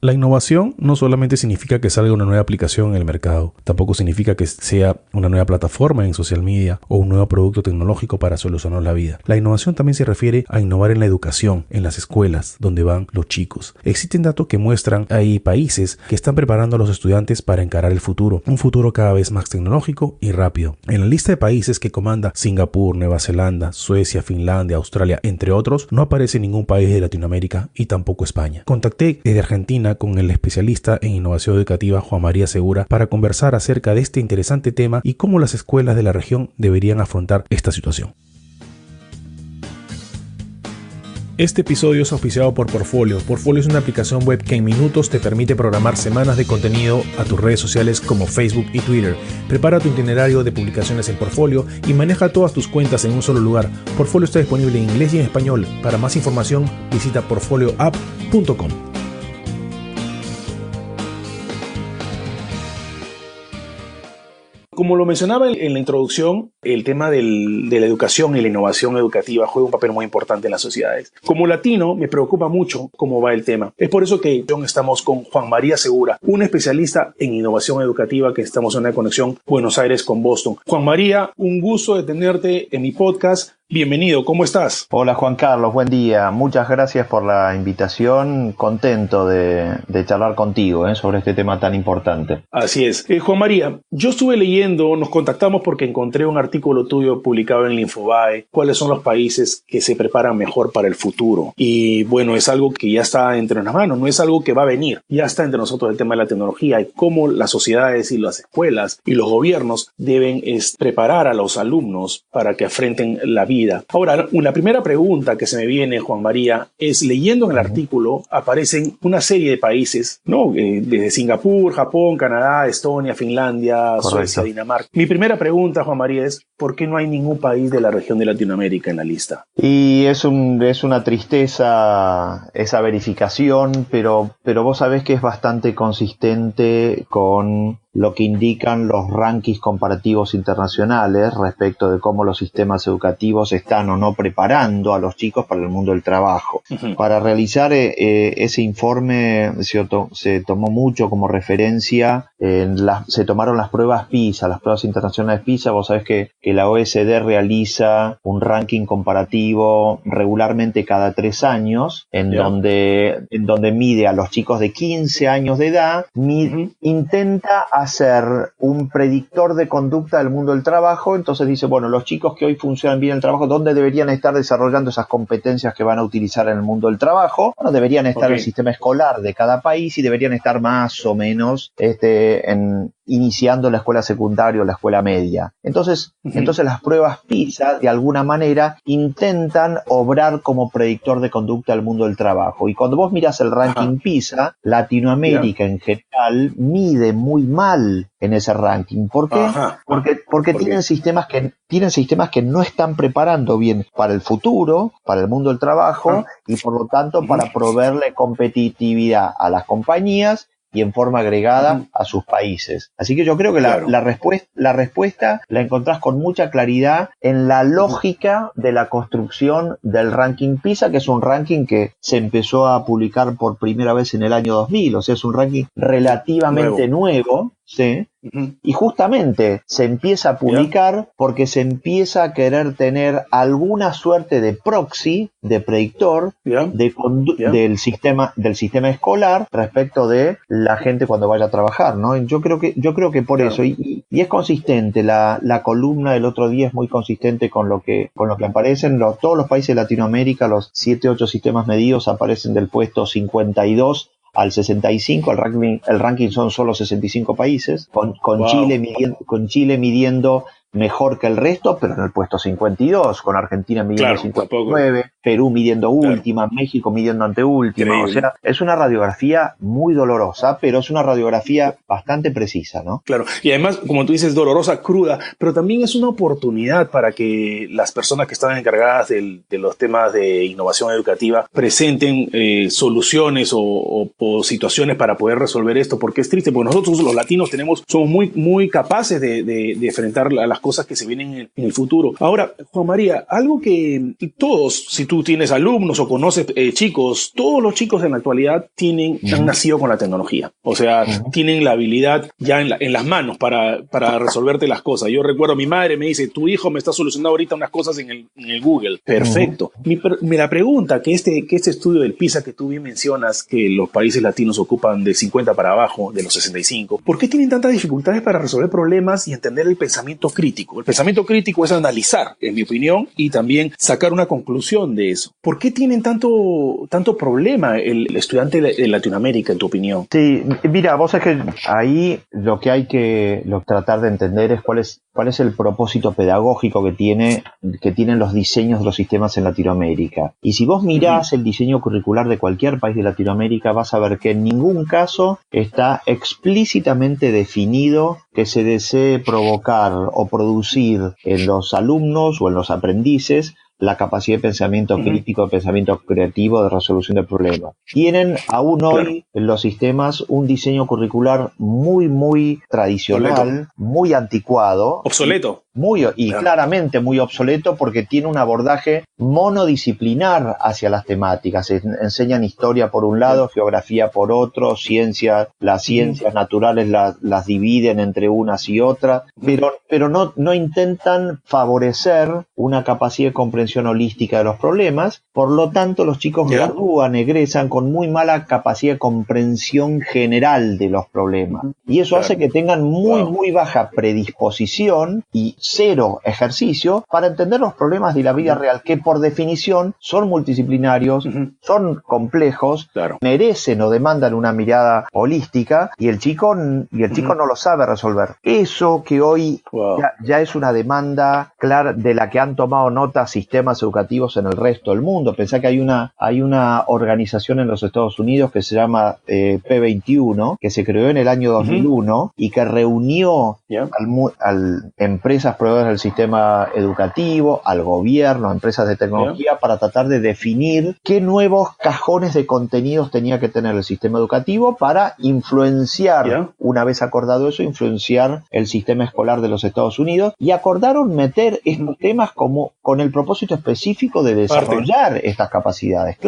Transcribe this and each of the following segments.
La innovación no solamente significa que salga una nueva aplicación en el mercado, tampoco significa que sea una nueva plataforma en social media o un nuevo producto tecnológico para solucionar la vida. La innovación también se refiere a innovar en la educación, en las escuelas donde van los chicos. Existen datos que muestran hay países que están preparando a los estudiantes para encarar el futuro, un futuro cada vez más tecnológico y rápido. En la lista de países que comanda Singapur, Nueva Zelanda, Suecia, Finlandia, Australia, entre otros, no aparece ningún país de Latinoamérica y tampoco España. Contacté desde Argentina con el especialista en innovación educativa Juan María Segura para conversar acerca de este interesante tema y cómo las escuelas de la región deberían afrontar esta situación. Este episodio es auspiciado por Portfolio. Portfolio es una aplicación web que en minutos te permite programar semanas de contenido a tus redes sociales como Facebook y Twitter. Prepara tu itinerario de publicaciones en Portfolio y maneja todas tus cuentas en un solo lugar. Portfolio está disponible en inglés y en español. Para más información, visita portfolioapp.com. Como lo mencionaba en la introducción, el tema de la educación y la innovación educativa juega un papel muy importante en las sociedades. Como latino, me preocupa mucho cómo va el tema. Es por eso que estamos con Juan María Segura, un especialista en innovación educativa, que estamos en una conexión Buenos Aires con Boston. Juan María, un gusto de tenerte en mi podcast. Bienvenido, ¿cómo estás? Hola Juan Carlos, buen día. Muchas gracias por la invitación. Contento de charlar contigo sobre este tema tan importante. Así es. Juan María, yo estuve leyendo, nos contactamos porque encontré un artículo tuyo publicado en el Infobae, cuáles son los países que se preparan mejor para el futuro. Y bueno, es algo que ya está entre nuestras manos, no es algo que va a venir. Ya está entre nosotros el tema de la tecnología y cómo las sociedades y las escuelas y los gobiernos deben preparar a los alumnos para que afrenten la vida. Ahora, una primera pregunta que se me viene, Juan María, es leyendo en el artículo, aparecen una serie de países, ¿no? Desde Singapur, Japón, Canadá, Estonia, Finlandia, Correcto. Suecia, Dinamarca. Mi primera pregunta, Juan María, es ¿por qué no hay ningún país de la región de Latinoamérica en la lista? Y es una tristeza esa verificación, pero vos sabés que es bastante consistente con lo que indican los rankings comparativos internacionales respecto de cómo los sistemas educativos están o no preparando a los chicos para el mundo del trabajo. Uh-huh. Para realizar ese informe se tomó mucho como referencia, se tomaron las pruebas PISA, las pruebas internacionales PISA. Vos sabés que la OECD realiza un ranking comparativo regularmente cada 3 años, en donde mide a los chicos de 15 años de edad, intenta hacer un predictor de conducta del mundo del trabajo. Entonces dice, bueno, los chicos que hoy funcionan bien en el trabajo, ¿dónde deberían estar desarrollando esas competencias que van a utilizar en el mundo del trabajo? Bueno, deberían estar en el sistema escolar de cada país y deberían estar más o menos iniciando la escuela secundaria o la escuela media. Entonces las pruebas PISA, de alguna manera, intentan obrar como predictor de conducta del mundo del trabajo. Y cuando vos miras el ranking PISA, Latinoamérica en general mide muy mal en ese ranking. ¿Por qué? Porque tienen sistemas que no están preparando bien para el futuro, para el mundo del trabajo, y por lo tanto para proveerle competitividad a las compañías y en forma agregada a sus países. Así que yo creo que la respuesta la encontrás con mucha claridad en la lógica de la construcción del ranking PISA, que es un ranking que se empezó a publicar por primera vez en el año 2000, o sea, es un ranking relativamente nuevo, ¿sí? Y justamente se empieza a publicar porque se empieza a querer tener alguna suerte de proxy, de predictor del sistema escolar respecto de la gente cuando vaya a trabajar, ¿no? Yo creo que por eso, y es consistente, la columna del otro día es muy consistente con lo que aparecen todos los países de Latinoamérica. Los 7-8 sistemas medidos aparecen del puesto 52 al 65, el ranking son solo 65 países, con Chile midiendo mejor que el resto, pero en el puesto 52, con Argentina midiendo 59, Perú midiendo última, México midiendo anteúltima. O sea, es una radiografía muy dolorosa, pero es una radiografía bastante precisa, ¿no? Claro, y además, como tú dices, dolorosa, cruda, pero también es una oportunidad para que las personas que están encargadas de los temas de innovación educativa presenten soluciones o situaciones para poder resolver esto, porque es triste, porque nosotros los latinos somos muy capaces de enfrentar las cosas que se vienen en el futuro. Ahora, Juan María, algo que todos, si tú tienes alumnos o conoces chicos, todos los chicos en la actualidad han nacido con la tecnología. O sea, tienen la habilidad ya en las manos para resolverte las cosas. Yo recuerdo, mi madre me dice, tu hijo me está solucionando ahorita unas cosas en el Google. Perfecto. La pregunta que este estudio del PISA que tú bien mencionas, que los países latinos ocupan de 50 para abajo, de los 65, ¿por qué tienen tantas dificultades para resolver problemas y entender el pensamiento crítico? El pensamiento crítico es analizar, en mi opinión, y también sacar una conclusión de eso. ¿Por qué tienen tanto problema el estudiante de Latinoamérica, en tu opinión? Sí, mira, vos es que ahí lo que hay que tratar de entender es cuál es el propósito pedagógico que tienen los diseños de los sistemas en Latinoamérica. Y si vos mirás el diseño curricular de cualquier país de Latinoamérica, vas a ver que en ningún caso está explícitamente definido que se desee provocar o producir en los alumnos o en los aprendices la capacidad de pensamiento crítico, de pensamiento creativo, de resolución de problemas. Tienen aún hoy en los sistemas un diseño curricular muy, muy tradicional, muy anticuado. Obsoleto. Claramente muy obsoleto porque tiene un abordaje monodisciplinar hacia las temáticas. Enseñan historia por un lado, geografía por otro, las ciencias naturales las dividen entre unas y otras, pero no intentan favorecer una capacidad de comprensión holística de los problemas. Por lo tanto, los chicos egresan con muy mala capacidad de comprensión general de los problemas. Y eso hace que tengan muy baja predisposición y cero ejercicio para entender los problemas de la vida real, que por definición son multidisciplinarios, son complejos, merecen o demandan una mirada holística, y el chico no lo sabe resolver. Eso que hoy ya es una demanda clara de la que han tomado nota sistemas educativos en el resto del mundo. Pensá que hay una organización en los Estados Unidos que se llama P21, que se creó en el año 2001 y que reunió al empresas proveedoras del sistema educativo, al gobierno, a empresas de tecnología, para tratar de definir qué nuevos cajones de contenidos tenía que tener el sistema educativo para influenciar, una vez acordado eso, influenciar el sistema escolar de los Estados Unidos, y acordaron meter estos temas como con el propósito específico de desarrollar estas capacidades.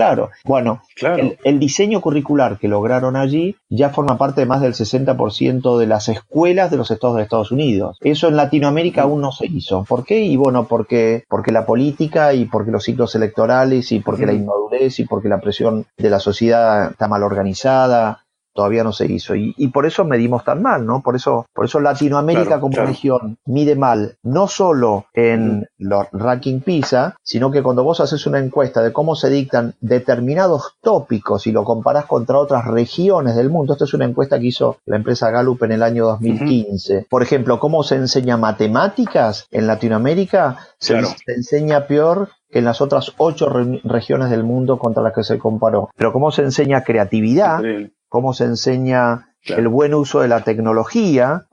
El diseño curricular que lograron allí ya forma parte de más del 60% de las escuelas de los Estados Unidos. Eso en Latinoamérica aún no se hizo. ¿Por qué? Y bueno, porque la política y porque los ciclos electorales y porque la inmadurez y porque la presión de la sociedad está mal organizada, todavía no se hizo. Y por eso medimos tan mal, ¿no? Por eso Latinoamérica como región mide mal, no solo en los ranking PISA, sino que cuando vos haces una encuesta de cómo se dictan determinados tópicos y lo comparás contra otras regiones del mundo. Esta es una encuesta que hizo la empresa Gallup en el año 2015. Por ejemplo, cómo se enseña matemáticas en Latinoamérica, se enseña peor que en las otras 8 regiones del mundo contra las que se comparó. Pero cómo se enseña creatividad, cómo se enseña el buen uso de la tecnología,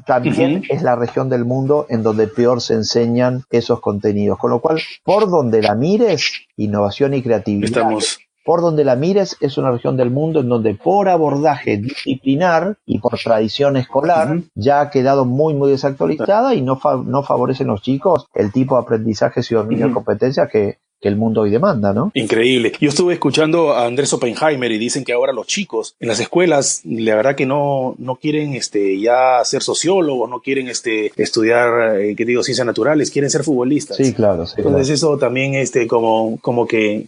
también es la región del mundo en donde peor se enseñan esos contenidos. Con lo cual, por donde la mires, innovación y creatividad, por donde la mires, es una región del mundo en donde por abordaje disciplinar y por tradición escolar ya ha quedado muy, muy desactualizada y no favorecen los chicos el tipo de aprendizaje y dominio de competencias que el mundo hoy demanda, ¿no? Increíble. Yo estuve escuchando a Andrés Oppenheimer y dicen que ahora los chicos en las escuelas, la verdad que no quieren ya ser sociólogos, no quieren estudiar, ciencias naturales, quieren ser futbolistas. Sí, claro. Entonces eso también como que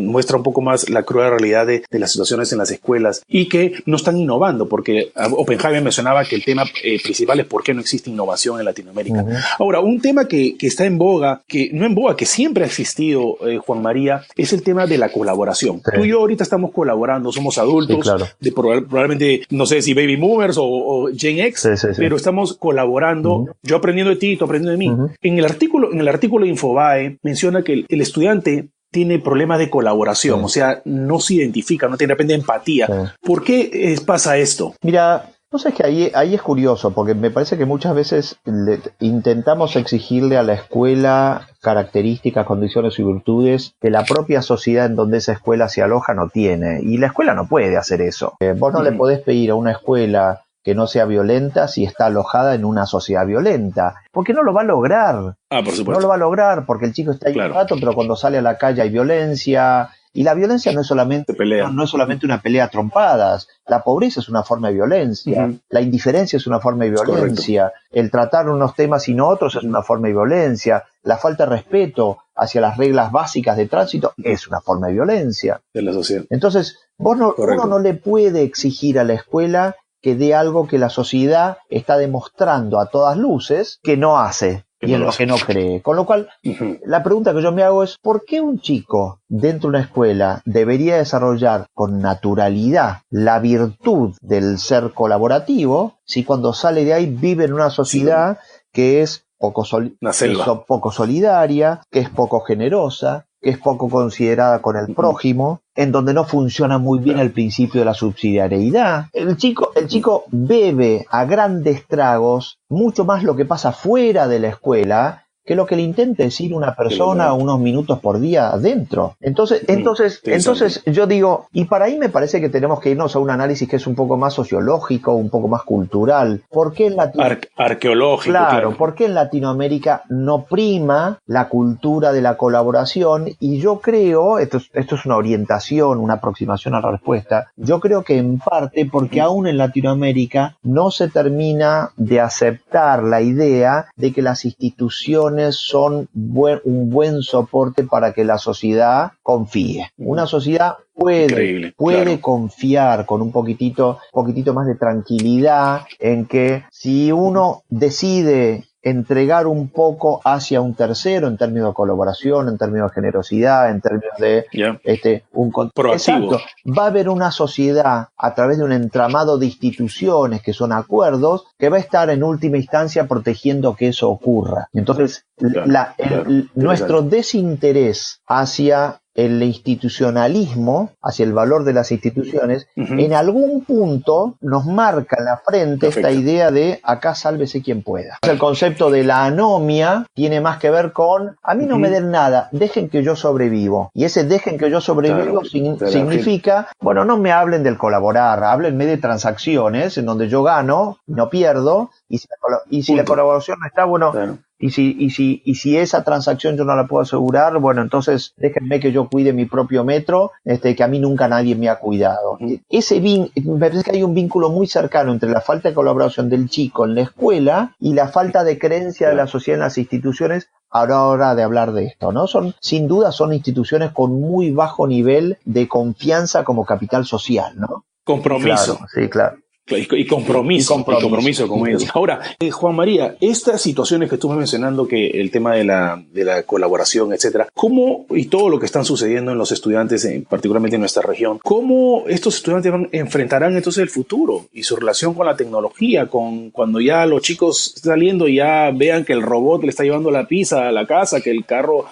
muestra un poco más la cruda realidad de las situaciones en las escuelas y que no están innovando, porque Oppenheimer mencionaba que el tema principal es por qué no existe innovación en Latinoamérica. Ahora, un tema que está en boga, que siempre ha existido, Juan María, es el tema de la colaboración. Tú y yo ahorita estamos colaborando, somos adultos, probablemente, no sé si baby boomers o Gen X, pero estamos colaborando, yo aprendiendo de ti, tú aprendiendo de mí. En el artículo de Infobae menciona que el estudiante tiene problemas de colaboración, o sea, no se identifica, no tiene de repente empatía. ¿Por qué pasa esto? Mira, no sé, es que ahí es curioso, porque me parece que muchas veces intentamos exigirle a la escuela características, condiciones y virtudes que la propia sociedad en donde esa escuela se aloja no tiene, y la escuela no puede hacer eso. Vos no le podés pedir a una escuela que no sea violenta si está alojada en una sociedad violenta, porque no lo va a lograr. Por supuesto. No lo va a lograr porque el chico está ahí un rato, pero cuando sale a la calle hay violencia. Y la violencia no es solamente una pelea a trompadas. La pobreza es una forma de violencia. La indiferencia es una forma de violencia. El tratar unos temas y no otros es una forma de violencia. La falta de respeto hacia las reglas básicas de tránsito es una forma de violencia. De la sociedad. Entonces, uno no le puede exigir a la escuela que dé algo que la sociedad está demostrando a todas luces que no hace. Y en lo que no cree. Con lo cual, la pregunta que yo me hago es, ¿por qué un chico dentro de una escuela debería desarrollar con naturalidad la virtud del ser colaborativo si cuando sale de ahí vive en una sociedad que es poco solidaria, que es poco generosa, que es poco considerada con el prójimo, en donde no funciona muy bien el principio de la subsidiariedad? El chico bebe a grandes tragos mucho más lo que pasa fuera de la escuela que lo que le intenta decir una persona unos minutos por día adentro. Entonces yo digo, y para ahí me parece que tenemos que irnos a un análisis que es un poco más sociológico, un poco más cultural. ¿Por qué arqueológico? Claro, ¿por qué en Latinoamérica no prima la cultura de la colaboración? Y yo creo, esto es una orientación, una aproximación a la respuesta, yo creo que en parte porque aún en Latinoamérica no se termina de aceptar la idea de que las instituciones son un buen soporte para que la sociedad confíe. Una sociedad puede confiar con un poquitito más de tranquilidad en que si uno decide entregar un poco hacia un tercero en términos de colaboración, en términos de generosidad, en términos de proactivo. Exacto. Va a haber una sociedad a través de un entramado de instituciones que son acuerdos que va a estar en última instancia protegiendo que eso ocurra. Entonces, nuestro desinterés hacia el institucionalismo, hacia el valor de las instituciones, en algún punto nos marca en la frente esta idea de acá sálvese quien pueda. El concepto de la anomia tiene más que ver con a mí no me den nada, dejen que yo sobrevivo. Y ese dejen que yo sobrevivo significa, bueno, no me hablen del colaborar, háblenme de transacciones en donde yo gano, no pierdo, y si la colaboración no está, bueno... Claro. Y si esa transacción yo no la puedo asegurar, bueno, entonces déjenme que yo cuide mi propio metro, que a mí nunca nadie me ha cuidado. Me parece que hay un vínculo muy cercano entre la falta de colaboración del chico en la escuela y la falta de creencia de la sociedad en las instituciones a la hora de hablar de esto, ¿no? Sin duda son instituciones con muy bajo nivel de confianza como capital social, ¿no? Compromiso. Claro, sí, claro. Y compromiso con ellos. Ahora, Juan María, estas situaciones que tú me mencionando, que el tema de la colaboración, etcétera, ¿cómo, y todo lo que están sucediendo en los estudiantes, particularmente en nuestra región, cómo estos estudiantes enfrentarán entonces el futuro y su relación con la tecnología, cuando ya los chicos saliendo ya vean que el robot le está llevando la pizza a la casa, que el carro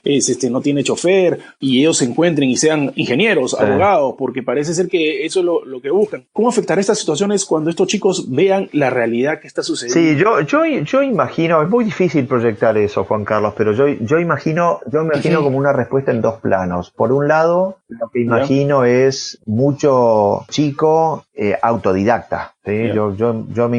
no tiene chofer, y ellos se encuentren y sean ingenieros, abogados, porque parece ser que eso es lo que buscan? ¿Cómo afectará estas situaciones cuando estos chicos vean la realidad que está sucediendo? Sí, yo imagino, es muy difícil proyectar eso, Juan Carlos, pero yo imagino como una respuesta en dos planos. Por un lado, lo que imagino es mucho chico autodidacta. ¿Sí? Yo me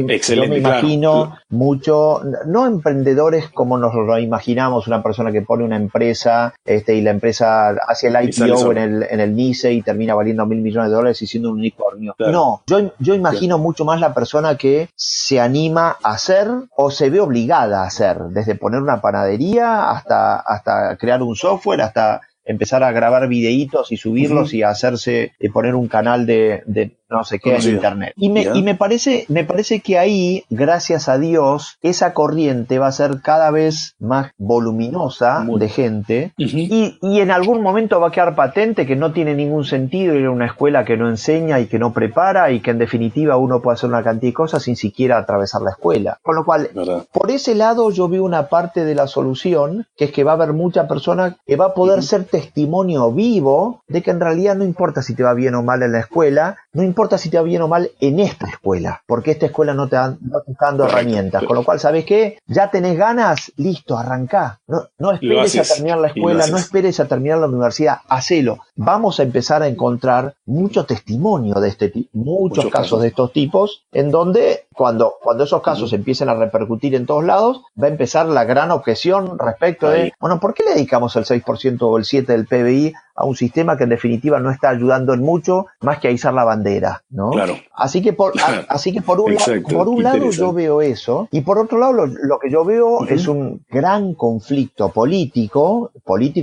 imagino mucho, no emprendedores como nos lo imaginamos, una persona que pone una empresa y la empresa hace el IPO en el NICE y termina valiendo $1.000 millones y siendo un unicornio. Claro. No, yo imagino mucho más la persona que se anima a hacer o se ve obligada a hacer, desde poner una panadería hasta crear un software, hasta empezar a grabar videitos y subirlos y hacerse, poner un canal de no sé qué en internet. Y me parece que ahí, gracias a Dios, esa corriente va a ser cada vez más voluminosa de gente y en algún momento va a quedar patente que no tiene ningún sentido ir a una escuela que no enseña y que no prepara y que en definitiva uno puede hacer una cantidad de cosas sin siquiera atravesar la escuela. Con lo cual, por ese lado yo veo una parte de la solución, que es que va a haber mucha persona que va a poder ser testimonio vivo de que en realidad no importa si te va bien o mal en la escuela, no importa importa si te va bien o mal en esta escuela, porque esta escuela no te está dando herramientas, con lo cual, ¿sabes qué? Ya tenés ganas, listo, arrancá. No esperes a terminar la escuela, no esperes a terminar la universidad, hacelo. Vamos a empezar a encontrar mucho testimonio de este tipo, muchos casos de estos tipos, en donde cuando esos casos empiecen a repercutir en todos lados, va a empezar la gran objeción respecto de, bueno, ¿por qué le dedicamos el 6% o el 7% del PBI a un sistema que en definitiva no está ayudando en mucho más que a izar la bandera, ¿no? Claro. Así que por un lado yo veo eso, y por otro lado lo que yo veo es un gran conflicto político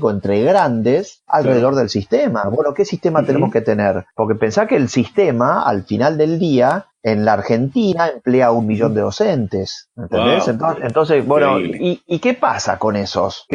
entre grandes alrededor del sistema. Bueno, ¿qué sistema tenemos que tener? Porque pensá que el sistema, al final del día, en la Argentina emplea 1 millón de docentes, ¿entendés? Wow. Entonces, bueno, ¿y qué pasa con esos?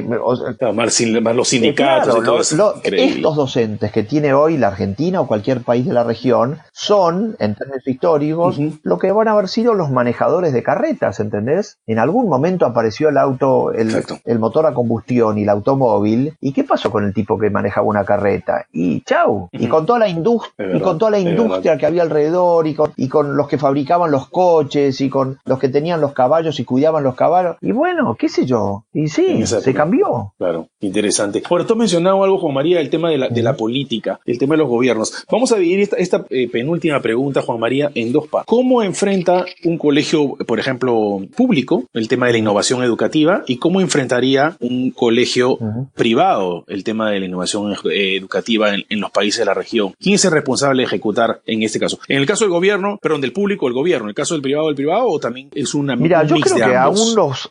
Más los sindicatos y todo eso. Estos docentes que tiene hoy la Argentina o cualquier país de la región son, en términos históricos, lo que van a haber sido los manejadores de carretas, ¿entendés? En algún momento apareció el auto, el motor a combustión y el automóvil, ¿y qué pasó con el tipo que manejaba una carreta? Y chau, y con toda la industria, que había alrededor, y con los que fabricaban los coches y con los que tenían los caballos y cuidaban los caballos. Y bueno, qué sé yo. Y sí, se cambió. Claro, interesante. Ahora, tú has mencionado algo, Juan María, el tema de la política, el tema de los gobiernos. Vamos a dividir esta penúltima pregunta, Juan María, en dos partes. ¿Cómo enfrenta un colegio, por ejemplo, público, el tema de la innovación educativa? ¿Y cómo enfrentaría un colegio privado el tema de la innovación educativa en los países de la región? ¿Quién es el responsable de ejecutar en este caso? En el caso del gobierno, del público, el gobierno, en el caso del privado, o también es una Mira, yo creo que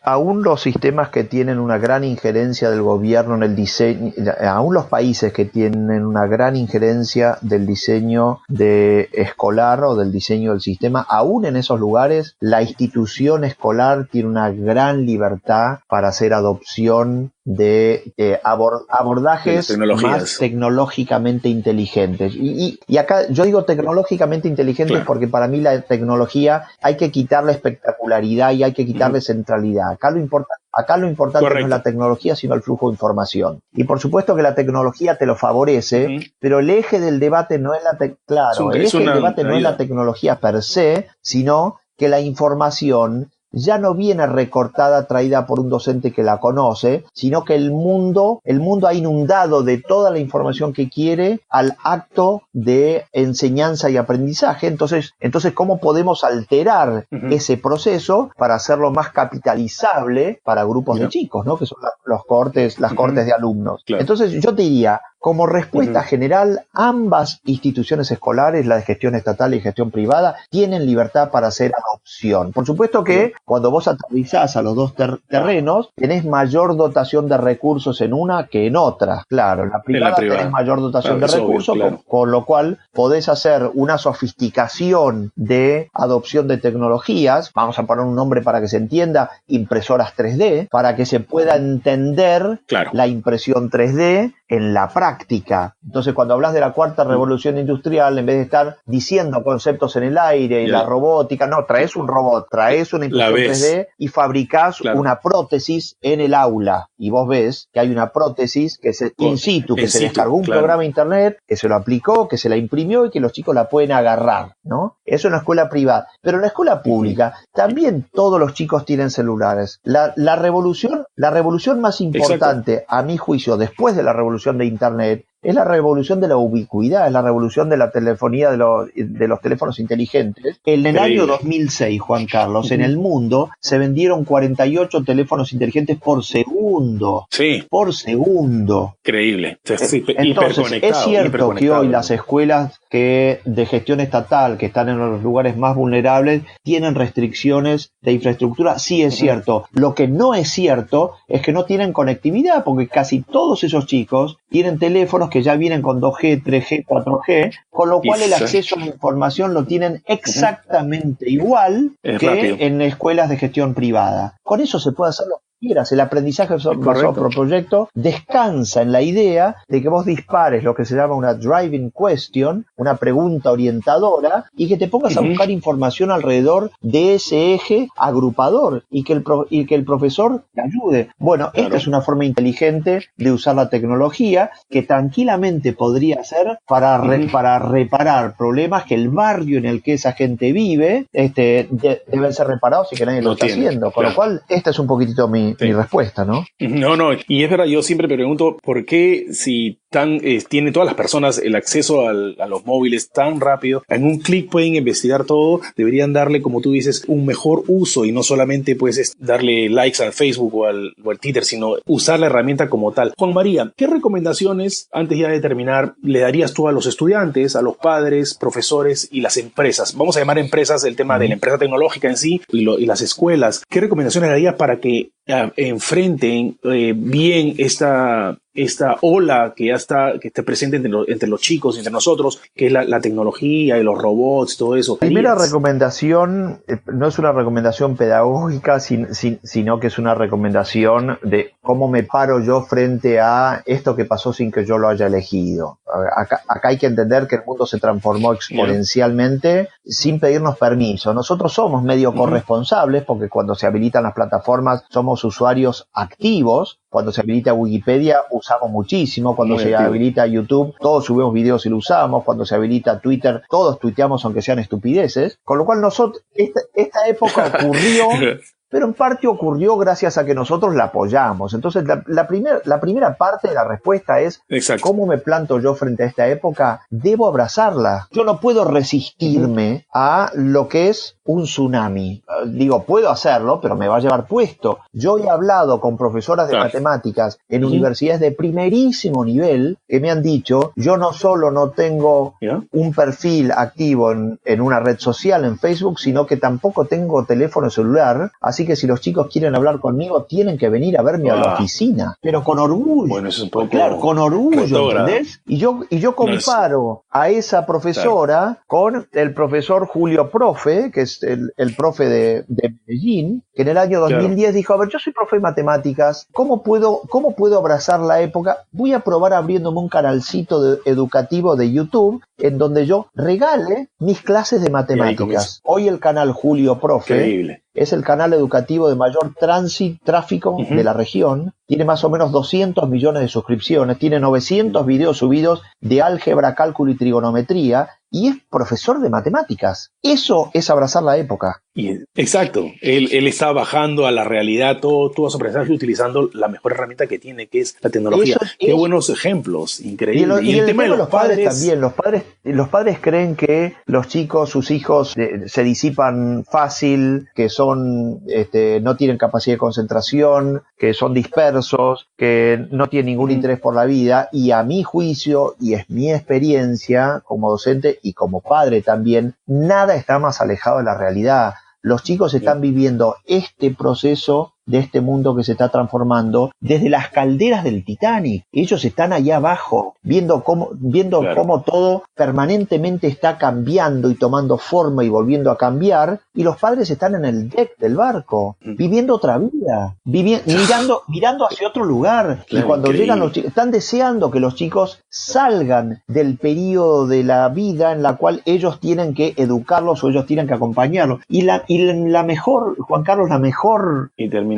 aún los sistemas que tienen una gran injerencia del gobierno en el diseño, aún los países que tienen una gran injerencia del diseño escolar o del diseño del sistema, aún en esos lugares, la institución escolar tiene una gran libertad para hacer adopción de abordajes más tecnológicamente inteligentes. Y acá yo digo tecnológicamente inteligentes porque para mí la tecnología hay que quitarle espectacularidad y hay que quitarle centralidad. Acá lo importante no es la tecnología, sino el flujo de información. Y por supuesto que la tecnología te lo favorece, pero el eje del debate no es la tecnología per se, sino que la información ya no viene recortada, traída por un docente que la conoce, sino que el mundo ha inundado de toda la información que quiere al acto de enseñanza y aprendizaje. Entonces, ¿cómo podemos alterar ese proceso para hacerlo más capitalizable para grupos de chicos, ¿no? Que son las cohortes de alumnos? Claro. Entonces, yo te diría, como respuesta general, ambas instituciones escolares, la de gestión estatal y gestión privada, tienen libertad para hacer adopción. Por supuesto que cuando vos aterrizás a los dos terrenos, tenés mayor dotación de recursos en una que en otra. Claro, en la privada tenés mayor dotación de recursos, con lo cual podés hacer una sofisticación de adopción de tecnologías, vamos a poner un nombre para que se entienda, impresoras 3D, para que se pueda entender la impresión 3D en la práctica. Entonces, cuando hablas de la cuarta revolución industrial, en vez de estar diciendo conceptos en el aire y la robótica, no, traes un robot, traes una impresión 3D y fabricás una prótesis en el aula. Y vos ves que hay una prótesis que se in situ, que se descargó un programa de internet, que se lo aplicó, que se la imprimió y que los chicos la pueden agarrar, ¿no? Eso en la escuela privada. Pero en la escuela pública también todos los chicos tienen celulares. La revolución más importante, a mi juicio, después de la revolución de internet, es la revolución de la ubicuidad, es la revolución de la telefonía, de los teléfonos inteligentes. En el año 2006, Juan Carlos, en el mundo se vendieron 48 teléfonos inteligentes por segundo. Sí. Por segundo. Increíble. Entonces, es cierto que hoy las escuelas de gestión estatal, que están en los lugares más vulnerables, tienen restricciones de infraestructura. Sí, es cierto. Lo que no es cierto es que no tienen conectividad, porque casi todos esos chicos tienen teléfonos que ya vienen con 2G, 3G, 4G, con lo cual el acceso a la información lo tienen exactamente igual que en escuelas de gestión privada. Con eso se puede hacerlo quieras. El aprendizaje basado por proyecto descansa en la idea de que vos dispares lo que se llama una driving question, una pregunta orientadora, y que te pongas a buscar información alrededor de ese eje agrupador y que el profesor te ayude. Bueno, esta es una forma inteligente de usar la tecnología que tranquilamente podría ser para reparar problemas que el barrio en el que esa gente vive deben ser reparados y que nadie lo está haciendo. Con lo cual, esta es un poquitito mi respuesta, ¿no? No, y es verdad, yo siempre me pregunto por qué si tienen todas las personas el acceso a los móviles tan rápido, en un clic pueden investigar todo, deberían darle, como tú dices, un mejor uso y no solamente pues darle likes al Facebook o al Twitter, sino usar la herramienta como tal. Juan María, ¿qué recomendaciones, antes ya de terminar, le darías tú a los estudiantes, a los padres, profesores y las empresas? Vamos a llamar empresas el tema de la empresa tecnológica en sí y las escuelas. ¿Qué recomendaciones le darías para que enfrenten bien esta ola que ya está presente entre los chicos, entre nosotros, que es la tecnología y los robots y todo eso? Primera recomendación, no es una recomendación pedagógica, sino que es una recomendación de cómo me paro yo frente a esto que pasó sin que yo lo haya elegido. Acá hay que entender que el mundo se transformó exponencialmente sin pedirnos permiso. Nosotros somos medio corresponsables porque cuando se habilitan las plataformas somos usuarios activos. Cuando se habilita Wikipedia usamos muchísimo. Cuando se habilita YouTube todos subimos videos y lo usamos. Cuando se habilita Twitter todos tuiteamos aunque sean estupideces. Con lo cual esta época ocurrió pero en parte ocurrió gracias a que nosotros la apoyamos. Entonces, la primera parte de la respuesta es, ¿cómo me planto yo frente a esta época? Debo abrazarla. Yo no puedo resistirme a lo que es un tsunami. Digo, puedo hacerlo, pero me va a llevar puesto. Yo he hablado con profesoras de matemáticas en universidades de primerísimo nivel que me han dicho, yo no solo no tengo un perfil activo en una red social, en Facebook, sino que tampoco tengo teléfono celular, así que si los chicos quieren hablar conmigo, tienen que venir a verme a la oficina, pero con orgullo. Bueno, eso es un poco... Claro, con orgullo, ¿entendés? Y yo comparo a esa profesora con el profesor Julio Profe, que es el profe de Medellín, que en el año 2010 dijo, a ver, yo soy profe de matemáticas, ¿cómo puedo abrazar la época? Voy a probar abriéndome un canalcito educativo de YouTube en donde yo regale mis clases de matemáticas. Hoy el canal Julio Profe es el canal educativo de mayor tráfico de la región. Tiene más o menos 200 millones de suscripciones, tiene 900 videos subidos de álgebra, cálculo y trigonometría, y es profesor de matemáticas. Eso es abrazar la época. Exacto. Él está bajando a la realidad todo su aprendizaje utilizando la mejor herramienta que tiene, que es la tecnología. Qué buenos ejemplos, increíble. Y el tema de los padres también. Los padres creen que los chicos, sus hijos, se disipan fácil, que no tienen capacidad de concentración, que son dispersos, que no tienen ningún interés por la vida, y a mi juicio, y es mi experiencia como docente y como padre también, nada está más alejado de la realidad. Los chicos están viviendo este proceso de este mundo que se está transformando desde las calderas del Titanic. Ellos están allá abajo, viendo cómo todo permanentemente está cambiando y tomando forma y volviendo a cambiar, y los padres están en el deck del barco, viviendo otra vida, mirando hacia otro lugar. Y cuando llegan los chicos, están deseando que los chicos salgan del periodo de la vida en la cual ellos tienen que educarlos o ellos tienen que acompañarlos. Y la mejor, Juan Carlos,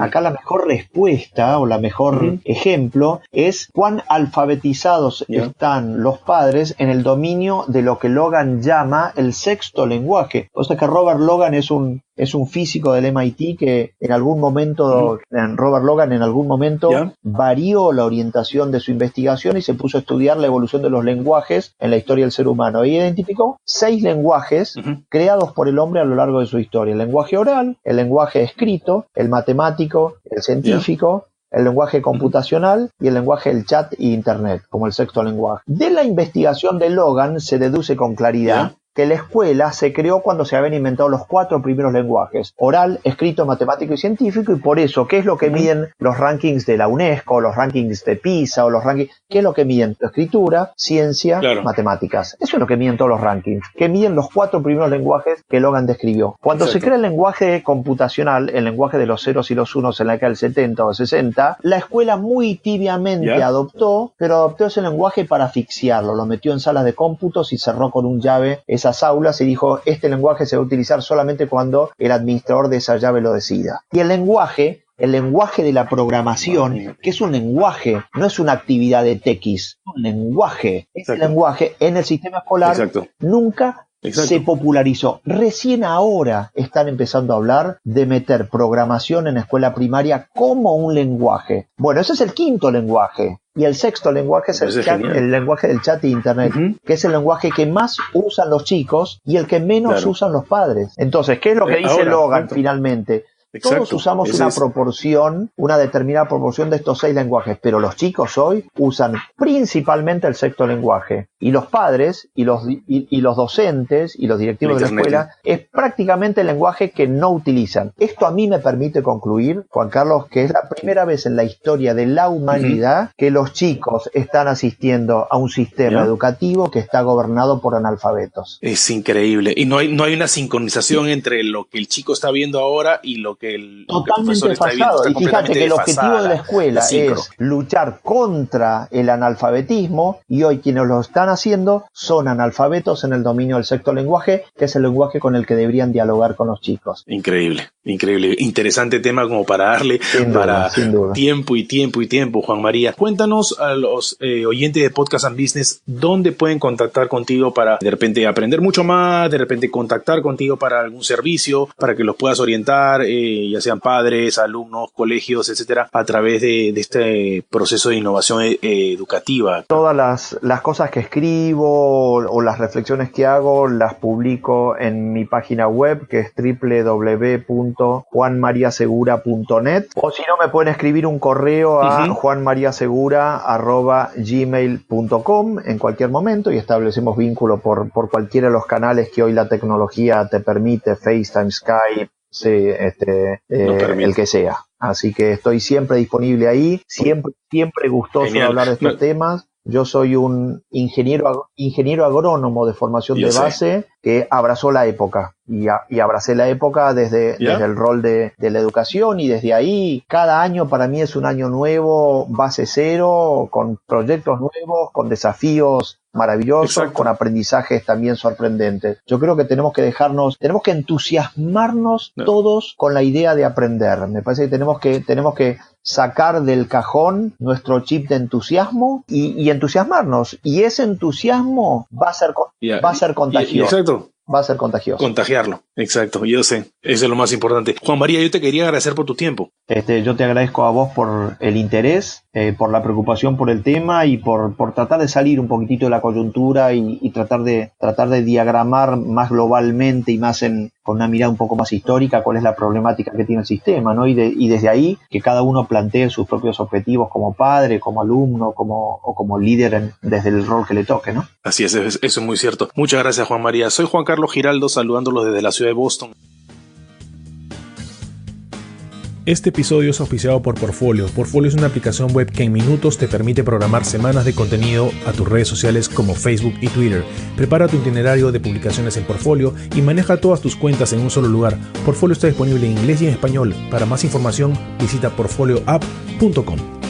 acá la mejor respuesta o la mejor ejemplo es cuán alfabetizados están los padres en el dominio de lo que Logan llama el sexto lenguaje. O sea que Robert Logan es un físico del MIT que en algún momento, Robert Logan en algún momento varió la orientación de su investigación y se puso a estudiar la evolución de los lenguajes en la historia del ser humano. Y identificó 6 lenguajes creados por el hombre a lo largo de su historia. El lenguaje oral, el lenguaje escrito, el matemático, el científico, el lenguaje computacional y el lenguaje del chat y internet, como el sexto lenguaje. De la investigación de Logan se deduce con claridad que la escuela se creó cuando se habían inventado los 4 primeros lenguajes: oral, escrito, matemático y científico. Y por eso, ¿qué es lo que miden los rankings de la UNESCO, los rankings de PISA o los rankings? ¿Qué es lo que miden? Escritura, ciencia, matemáticas. Eso es lo que miden todos los rankings, que miden los 4 primeros lenguajes que Logan describió. Cuando se crea el lenguaje computacional, el lenguaje de los ceros y los unos en la década del 70 o 60, la escuela muy tibiamente adoptó ese lenguaje para asfixiarlo. Lo metió en salas de cómputos y cerró con un llave esas aulas y dijo: este lenguaje se va a utilizar solamente cuando el administrador de esa llave lo decida. Y el lenguaje de la programación, que es un lenguaje, no es una actividad de TX, es un lenguaje. Ese lenguaje en el sistema escolar nunca se popularizó. Recién ahora están empezando a hablar de meter programación en escuela primaria como un lenguaje. Bueno, ese es el 5º lenguaje. Y el 6º lenguaje es el lenguaje del chat de internet, que es el lenguaje que más usan los chicos y el que menos usan los padres. Entonces, ¿qué es lo que dice Logan finalmente? Todos usamos una determinada proporción de estos 6 lenguajes, pero los chicos hoy usan principalmente el 6º lenguaje. Y los padres, y los docentes, y los directivos de la escuela, es prácticamente el lenguaje que no utilizan. Esto a mí me permite concluir, Juan Carlos, que es la primera vez en la historia de la humanidad que los chicos están asistiendo a un sistema educativo que está gobernado por analfabetos. Es increíble. Y no hay una sincronización entre lo que el chico está viendo ahora y lo que el profesor está viendo. Y fíjate que el objetivo de la escuela es luchar contra el analfabetismo, y hoy quienes lo están haciendo son analfabetos en el dominio del 6º lenguaje, que es el lenguaje con el que deberían dialogar con los chicos. Increíble. Interesante tema como para darle tiempo y tiempo, Juan María. Cuéntanos a los oyentes de Podcast and Business dónde pueden contactar contigo para de repente aprender mucho más, de repente contactar contigo para algún servicio, para que los puedas orientar, ya sean padres, alumnos, colegios, etcétera, a través de este proceso de innovación educativa. Todas las cosas que escribo o las reflexiones que hago las publico en mi página web, que es www.juanmariasegura.net, o si no me pueden escribir un correo a juanmariasegura@gmail.com en cualquier momento, y establecemos vínculo por cualquiera de los canales que hoy la tecnología te permite: FaceTime, Skype, el que sea. Así que estoy siempre disponible ahí, siempre gustoso de hablar de estos temas. Yo soy un ingeniero agrónomo de formación de base que abrazó la época y abracé la época desde el rol de la educación, y desde ahí cada año para mí es un año nuevo, base cero, con proyectos nuevos, con desafíos maravillosos, con aprendizajes también sorprendentes. Yo creo que tenemos que entusiasmarnos todos con la idea de aprender. Me parece que tenemos que sacar del cajón nuestro chip de entusiasmo y entusiasmarnos, y ese entusiasmo va a ser contagioso. Va a ser contagioso. Contagiarlo, exacto, yo sé, eso es lo más importante. Juan María, yo te quería agradecer por tu tiempo. Yo te agradezco a vos por el interés, por la preocupación por el tema y por tratar de salir un poquitito de la coyuntura y tratar de diagramar más globalmente y más con una mirada un poco más histórica cuál es la problemática que tiene el sistema, ¿no? Y desde ahí que cada uno plantee sus propios objetivos como padre, como alumno o como líder desde el rol que le toque, ¿no? Así es, eso es muy cierto. Muchas gracias, Juan María. Soy Juan Carlos Giraldo, saludándolos desde la ciudad de Boston. Este episodio es auspiciado por Portfolio. Portfolio es una aplicación web que en minutos te permite programar semanas de contenido a tus redes sociales como Facebook y Twitter. Prepara tu itinerario de publicaciones en Portfolio y maneja todas tus cuentas en un solo lugar. Portfolio está disponible en inglés y en español. Para más información, visita portfolioapp.com.